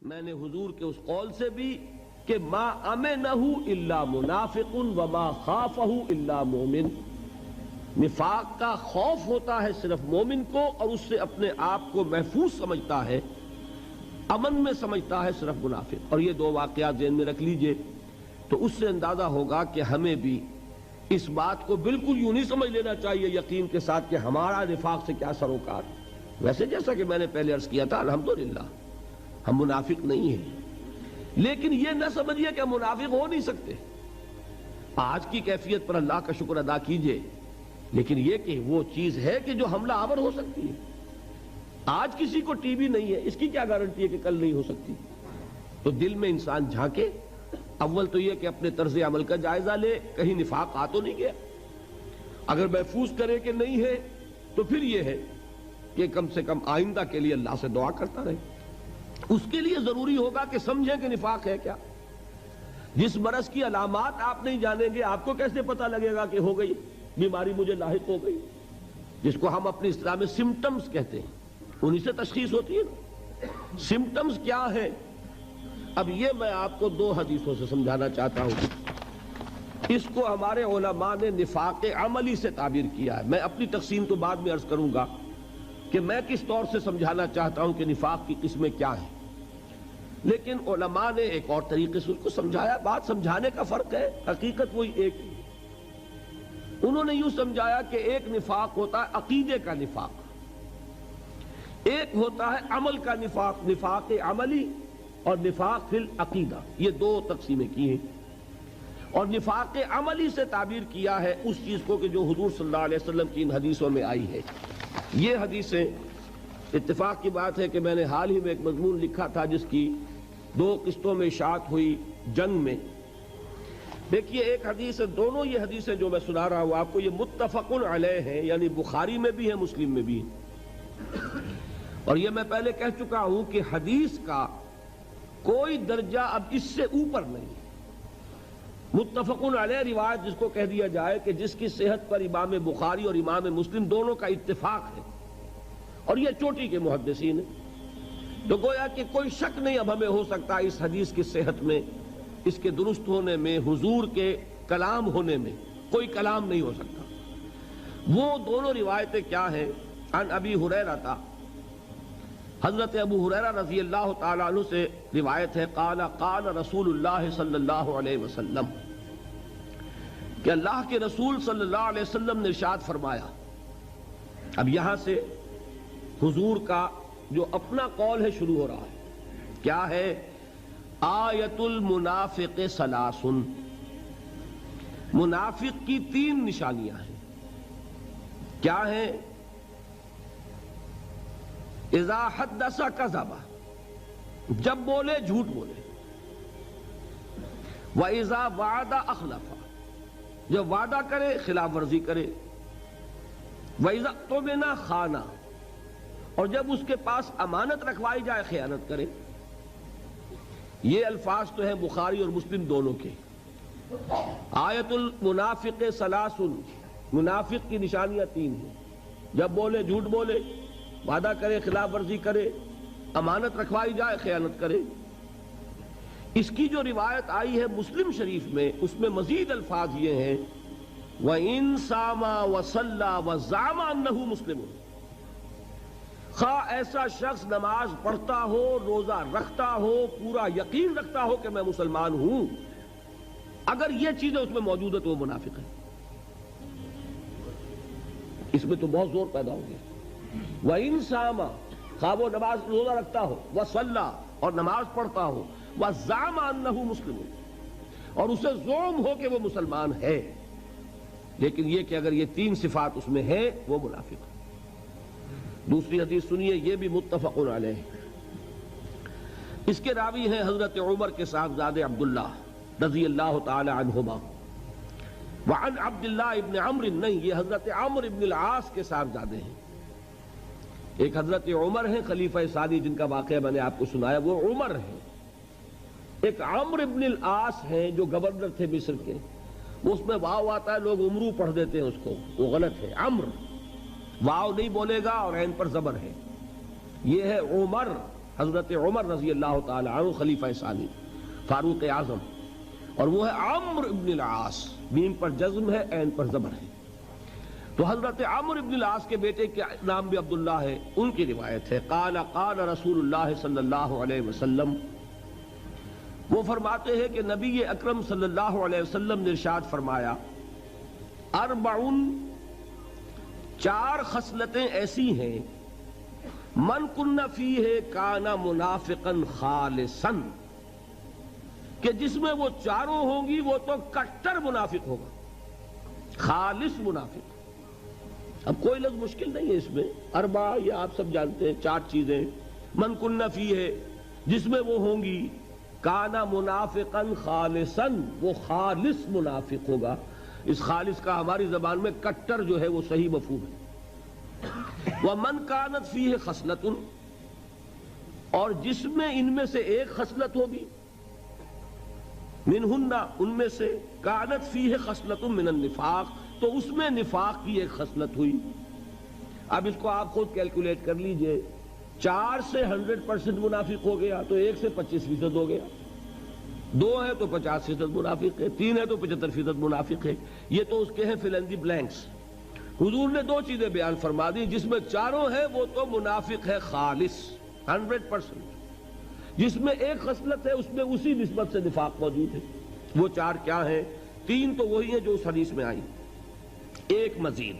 میں نے حضور کے اس قول سے بھی کہ ما امنہ الا منافق وما خافہ الا مومن، نفاق کا خوف ہوتا ہے صرف مومن کو، اور اس سے اپنے آپ کو محفوظ سمجھتا ہے، امن میں سمجھتا ہے صرف منافق۔ اور یہ دو واقعات ذہن میں رکھ لیجئے تو اس سے اندازہ ہوگا کہ ہمیں بھی اس بات کو بالکل یوں نہیں سمجھ لینا چاہیے یقین کے ساتھ کہ ہمارا نفاق سے کیا سروکار۔ ویسے جیسا کہ میں نے پہلے عرض کیا تھا الحمدللہ ہم منافق نہیں ہیں، لیکن یہ نہ سمجھیے کہ ہم منافق ہو نہیں سکتے۔ آج کی کیفیت پر اللہ کا شکر ادا کیجئے، لیکن یہ کہ وہ چیز ہے کہ جو حملہ آور ہو سکتی ہے۔ آج کسی کو ٹی بی نہیں ہے، اس کی کیا گارنٹی ہے کہ کل نہیں ہو سکتی؟ تو دل میں انسان جھانکے، اول تو یہ کہ اپنے طرز عمل کا جائزہ لے، کہیں نفاق آ تو نہیں گیا۔ اگر محفوظ کرے کہ نہیں ہے تو پھر یہ ہے کہ کم سے کم آئندہ کے لیے اللہ سے دعا کرتا رہے۔ اس کے لیے ضروری ہوگا کہ سمجھیں کہ نفاق ہے کیا۔ جس مرض کی علامات آپ نہیں جانیں گے، آپ کو کیسے پتہ لگے گا کہ ہو گئی بیماری، مجھے لاحق ہو گئی؟ جس کو ہم اپنی اصطلاح میں سمپٹمز کہتے ہیں، انہی سے تشخیص ہوتی ہے نا۔ سمپٹمز کیا ہے؟ اب یہ میں آپ کو دو حدیثوں سے سمجھانا چاہتا ہوں۔ اس کو ہمارے علماء نے نفاق عملی سے تعبیر کیا ہے۔ میں اپنی تقسیم تو بعد میں عرض کروں گا کہ میں کس طور سے سمجھانا چاہتا ہوں کہ نفاق کی قسمیں کیا ہیں، لیکن علماء نے ایک اور طریقے سے اس کو سمجھایا۔ بات سمجھانے کا فرق ہے، حقیقت وہی ایک ہے۔ انہوں نے یوں سمجھایا کہ ایک نفاق ہوتا ہے عقیدے کا نفاق، ایک ہوتا ہے عمل کا نفاق، نفاق عملی اور نفاق فی العقیدہ، یہ دو تقسیمیں کی ہیں۔ اور نفاق عملی سے تعبیر کیا ہے اس چیز کو کہ جو حضور صلی اللہ علیہ وسلم کی ان حدیثوں میں آئی ہے۔ یہ حدیثیں، اتفاق کی بات ہے کہ میں نے حال ہی میں ایک مضمون لکھا تھا جس کی دو قسطوں میں اشاعت ہوئی جنگ میں۔ دیکھیے ایک حدیث ہے، دونوں یہ حدیثیں جو میں سنا رہا ہوں آپ کو، یہ متفق علیہ ہیں، یعنی بخاری میں بھی ہے، مسلم میں بھی ہے۔ اور یہ میں پہلے کہہ چکا ہوں کہ حدیث کا کوئی درجہ اب اس سے اوپر نہیں۔ متفق علیہ روایت جس کو کہہ دیا جائے کہ جس کی صحت پر امام بخاری اور امام مسلم دونوں کا اتفاق ہے، اور یہ چوٹی کے محدثین ہیں، تو گویا کہ کوئی شک نہیں اب ہمیں ہو سکتا اس حدیث کی صحت میں، اس کے درست ہونے میں، حضور کے کلام ہونے میں کوئی کلام نہیں ہو سکتا۔ وہ دونوں روایتیں کیا ہیں؟ عن ابی ہریرہ، حضرت ابو ہریرہ رضی اللہ تعالیٰ عنہ سے روایت ہے، قال قال رسول اللہ صلی اللہ علیہ وسلم، کہ اللہ کے رسول صلی اللہ علیہ وسلم نے ارشاد فرمایا۔ اب یہاں سے حضور کا جو اپنا قول ہے شروع ہو رہا ہے۔ کیا ہے؟ آیت المنافق ثلاث، منافق کی تین نشانیاں ہیں۔ کیا ہیں؟ اذا حدث کذب، جب بولے جھوٹ بولے، واذا وعد اخلف، جب وعدہ کرے خلاف ورزی کرے، واذا اؤتمن خان، اور جب اس کے پاس امانت رکھوائی جائے خیانت کرے۔ یہ الفاظ تو ہیں بخاری اور مسلم دونوں کے۔ آیت المنافق ثلاث، منافق کی نشانیاں تین ہیں، جب بولے جھوٹ بولے، وعدہ کرے خلاف ورزی کرے، امانت رکھوائی جائے خیانت کرے۔ اس کی جو روایت آئی ہے مسلم شریف میں، اس میں مزید الفاظ یہ ہیں، وَإِن صَامَ وَصَلَّى وَزَعَمَ أَنَّهُ مُسْلِمٌ، خواہ ایسا شخص نماز پڑھتا ہو، روزہ رکھتا ہو، پورا یقین رکھتا ہو کہ میں مسلمان ہوں، اگر یہ چیزیں اس میں موجود ہے تو وہ منافق ہے۔ اس میں تو بہت زور پیدا ہو گیا۔ وَإِن صَامَ، خواہ وہ نماز روزہ رکھتا ہو، وَصَلَّى، اور نماز پڑھتا ہو، وَزَعَمَ أَنَّهُ مُسْلِمٌ، اور اسے زعم ہو کہ وہ مسلمان ہے، لیکن یہ کہ اگر یہ تین صفات اس میں ہیں وہ منافق ہے۔ دوسری حدیث سنیے، یہ بھی متفق علیہ، اس کے راوی ہیں حضرت عمر کے صاحبزادے عبداللہ رضی اللہ تعالی عنہما۔ وعن عبداللہ ابن عمرو، نہیں، یہ حضرت عمرو ابن العاص کے صاحبزادے ہیں۔ ایک حضرت عمر ہیں خلیفہ ثانی جن کا واقعہ میں نے آپ کو سنایا، وہ عمر ہیں۔ ایک عمرو ابن العاص ہیں جو گورنر تھے مصر کے، اس میں واو آتا ہے، لوگ عمرو پڑھ دیتے ہیں اس کو، وہ غلط ہے۔ عمرو واو نہیں بولے گا اور عین پر زبر ہے، یہ ہے عمر، حضرت عمر رضی اللہ تعالی عنہ خلیفہ ثانی فاروق اعظم، اور وہ ہے عمرو ابن العاص، میم پر جزم ہے، عین پر زبر ہے۔ تو حضرت عمرو ابن العاص کے بیٹے کے نام بھی عبداللہ ہے، ان کی روایت ہے قال قال رسول اللہ صلی اللہ علیہ وسلم، وہ فرماتے ہیں کہ نبی اکرم صلی اللہ علیہ وسلم نے ارشاد فرمایا اربعن، چار خصلتیں ایسی ہیں من کن فیہ کان منافقا خالصا، کہ جس میں وہ چاروں ہوں گی وہ تو کٹر منافق ہوگا، خالص منافق۔ اب کوئی لفظ مشکل نہیں ہے اس میں، اربع یہ آپ سب جانتے ہیں، چار چیزیں من کن فیہ جس میں وہ ہوں گی، کانا منافقا خالصا وہ خالص منافق ہوگا۔ اس خالص کا ہماری زبان میں کٹر جو ہے وہ صحیح مفہوم ہے۔ ومن کانت فیہ خصلۃ، اور جس میں ان میں سے ایک خصلت ہوگی، منہن ان میں سے، کانت فیہ خصلۃ من النفاق تو اس میں نفاق کی ایک خصلت ہوئی۔ اب اس کو آپ خود کیلکولیٹ کر لیجئے، 4 سے 100% منافق ہو گیا تو 1 سے 25% ہو گیا، 2 ہے تو 50% منافق ہے، 3 ہے تو 75% منافق ہے۔ یہ تو اس کے ہیں فل ان دی بلینکس۔ حضور نے 2 چیزیں بیان فرما دی، جس میں چاروں ہے وہ تو منافق ہے خالص 100%، جس میں ایک خصلت ہے اس میں اسی نسبت سے نفاق موجود ہے۔ وہ 4 کیا ہیں؟ 3 تو وہی ہیں جو اس حدیث میں آئی، ایک مزید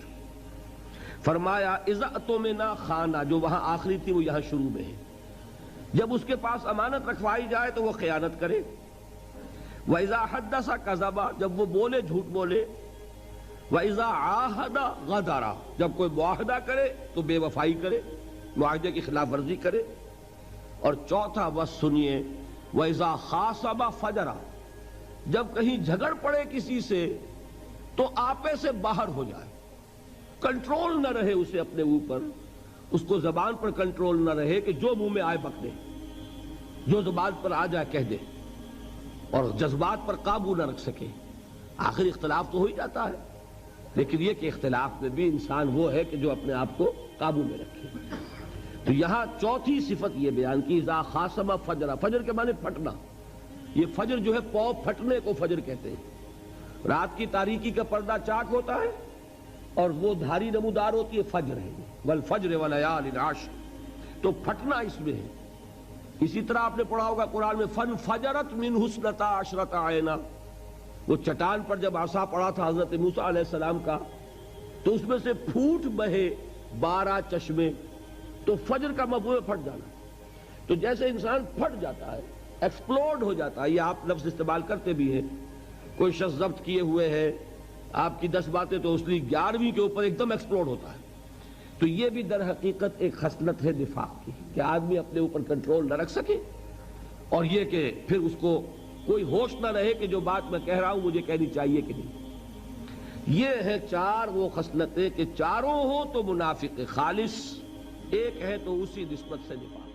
فرمایا اذا اؤتمنا خانہ، جو وہاں آخری تھی وہ یہاں شروع میں ہے، جب اس کے پاس امانت رکھوائی جائے تو وہ خیانت کرے، وَإِذَا حَدَّثَ كَذَبَ، جب وہ بولے جھوٹ بولے، وَإِذَا عَاهَدَ غَدَرَ، جب کوئی معاہدہ کرے تو بے وفائی کرے، معاہدے کی خلاف ورزی کرے، اور چوتھا بس سنیے وَإِذَا خَاصَمَ فَجَرَ، جب کہیں جھگڑ پڑے کسی سے تو آپے سے باہر ہو جائے، کنٹرول نہ رہے اسے اپنے اوپر، اس کو زبان پر کنٹرول نہ رہے کہ جو منہ میں آئے بک دے، جو زبان پر آ جائے کہہ دے، اور جذبات پر قابو نہ رکھ سکے۔ آخر اختلاف تو ہو ہی جاتا ہے، لیکن یہ کہ اختلاف میں بھی انسان وہ ہے کہ جو اپنے آپ کو قابو میں رکھے۔ تو یہاں چوتھی صفت یہ بیان کی اذا خاصم فجر، فجر کے معنی پھٹنا، یہ فجر جو ہے پاؤں پھٹنے کو فجر کہتے ہیں۔ رات کی تاریکی کا پردہ چاک ہوتا ہے اور وہ دھاری نمودار ہوتی ہے، فجر ہے، والفجر ولیال عشر، تو پھٹنا اس میں ہے۔ اسی طرح آپ نے پڑھا ہوگا قرآن میں فنفجرت منہ اثنتا عشرۃ عینا، وہ چٹان پر جب عصا پڑا تھا حضرت موسیٰ علیہ السلام کا تو اس میں سے پھوٹ بہے 12 چشمے، تو فجر کا مفہوم ہے پھٹ جانا۔ تو جیسے انسان پھٹ جاتا ہے، ایکسپلوڈ ہو جاتا ہے، یہ آپ لفظ استعمال کرتے بھی ہیں، کوئی شخص ضبط کیے ہوئے ہے، آپ کی 10 باتیں تو اس لیے 11ویں کے اوپر ایک دم ایکسپلوڈ ہوتا ہے۔ تو یہ بھی در حقیقت ایک خصلت ہے نفاق کی، کہ آدمی اپنے اوپر کنٹرول نہ رکھ سکے، اور یہ کہ پھر اس کو کوئی ہوش نہ رہے کہ جو بات میں کہہ رہا ہوں مجھے کہنی چاہیے کہ نہیں۔ یہ ہے 4 وہ خصلتیں کہ چاروں ہوں تو منافق خالص، ایک ہے تو اسی نسبت سے نفاق۔